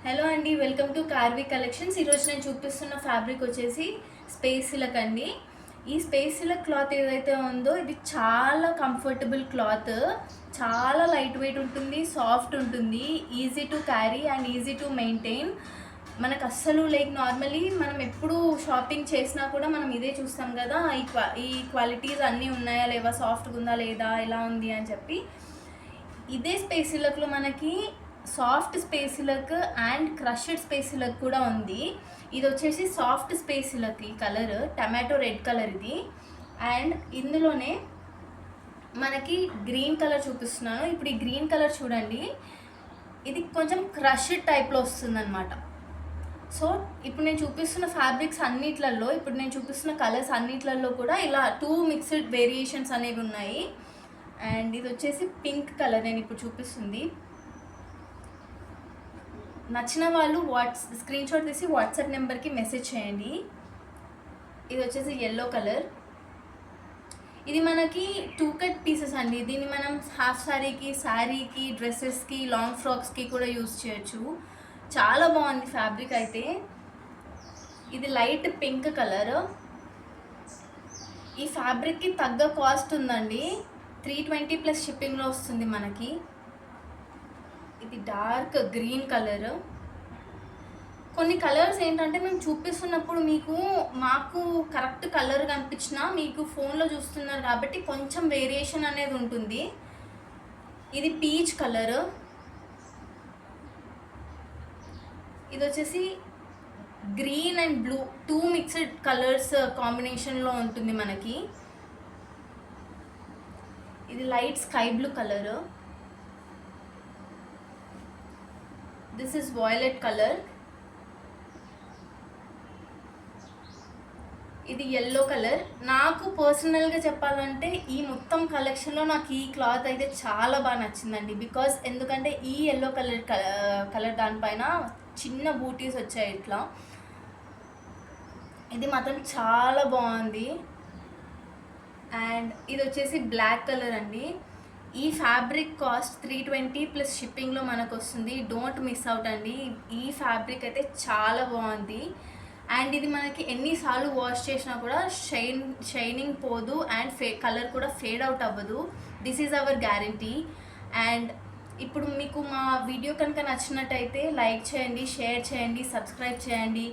Hello అండి, welcome to Karvy collections. ఈరోజు నేను చూపిస్తున్న ఫ్యాబ్రిక్ వచ్చేసి స్పేస్ సిల్క్ అండి. ఈ స్పేస్ సిల్క్ క్లాత్ ఏదైతే ఉందో ఇది చాలా కంఫర్టబుల్ క్లాత్, చాలా లైట్ వెయిట్ ఉంటుంది, సాఫ్ట్ ఉంటుంది, easy to carry and easy to maintain. మనకు అస్సలు నార్మలీ మనం ఎప్పుడు షాపింగ్ చేసినా కూడా మనం ఇదే చూస్తాం కదా, ఈ క్వాలిటీస్ అన్నీ ఉన్నాయా లేవా, సాఫ్ట్గా ఉందా లేదా, ఎలా ఉంది అని చెప్పి. ఇదే స్పేస్ సిల్క్లో మనకి soft space silk and crushed space silk కూడా ఉంది. ఇది వచ్చేసి సాఫ్ట్ స్పేస్ సిల్క్, ఈ కలర్ టమాటో రెడ్ కలర్ ఇది. అండ్ ఇందులోనే మనకి గ్రీన్ కలర్ చూపిస్తున్నాను. ఇప్పుడు ఈ గ్రీన్ కలర్ చూడండి, ఇది కొంచెం క్రష్డ్ టైప్లో వస్తుంది అనమాట. సో ఇప్పుడు నేను చూపిస్తున్న ఫ్యాబ్రిక్స్ అన్నిట్లలో, ఇప్పుడు నేను చూపిస్తున్న కలర్స్ అన్నిట్లలో కూడా ఇలా 2 మిక్స్డ్ వేరియేషన్స్ అనేవి ఉన్నాయి. అండ్ ఇది వచ్చేసి పింక్ కలర్ నేను ఇప్పుడు చూపిస్తుంది. నచ్చిన వాళ్ళు స్క్రీన్ షాట్ తీసి వాట్సాప్ నెంబర్కి మెసేజ్ చేయండి. ఇది వచ్చేసి ఎల్లో కలర్. ఇది మనకి 2 కట్ పీసెస్ అండి. దీన్ని మనం హాఫ్ శారీకి, డ్రెస్సెస్కి, లాంగ్ ఫ్రాక్స్కి కూడా యూజ్ చేయొచ్చు. చాలా బాగుంది ఫ్యాబ్రిక్ అయితే. ఇది లైట్ పింక్ కలర్. ఈ ఫ్యాబ్రిక్కి తగ్గ కాస్ట్ ఉందండి, 320 ప్లస్ షిప్పింగ్లో వస్తుంది మనకి. ఇది డార్క్ గ్రీన్ కలర్. కొన్ని కలర్స్ ఏంటంటే మేము చూపిస్తున్నప్పుడు మాకు కరెక్ట్ కలర్ కనిపించినా మీకు ఫోన్లో చూస్తున్నారు కాబట్టి కొంచెం వేరియేషన్ అనేది ఉంటుంది. ఇది పీచ్ కలర్. ఇది వచ్చేసి green and blue 2 mixed colours కాంబినేషన్లో ఉంటుంది మనకి. ఇది light sky blue colour. This is violet colour. ఇది ఎల్లో కలర్. నాకు పర్సనల్గా చెప్పాలంటే ఈ మొత్తం కలెక్షన్లో నాకు ఈ క్లాత్ అయితే చాలా బాగా నచ్చిందండి. ఎందుకంటే ఈ ఎల్లో కలర్ దానిపైన చిన్న బూటీస్ వచ్చాయి ఇట్లా. ఇది మాత్రం చాలా బాగుంది. అండ్ ఇది వచ్చేసి బ్లాక్ కలర్ అండి. ఈ ఫ్యాబ్రిక్ కాస్ట్ 320 ప్లస్ షిప్పింగ్లో మనకు వస్తుంది. డోంట్ మిస్ అవుట్ అండి. ఈ ఫ్యాబ్రిక్ అయితే చాలా బాగుంది. అండ్ ఇది మనకి ఎన్నిసార్లు వాష్ చేసినా కూడా షైనింగ్ పోదు అండ్ కలర్ కూడా ఫేడ్ అవుట్ అవ్వదు. This is our guarantee. And ఇప్పుడు మీకు మా వీడియో కనుక నచ్చినట్టయితే లైక్ చేయండి, షేర్ చేయండి, సబ్స్క్రైబ్ చేయండి.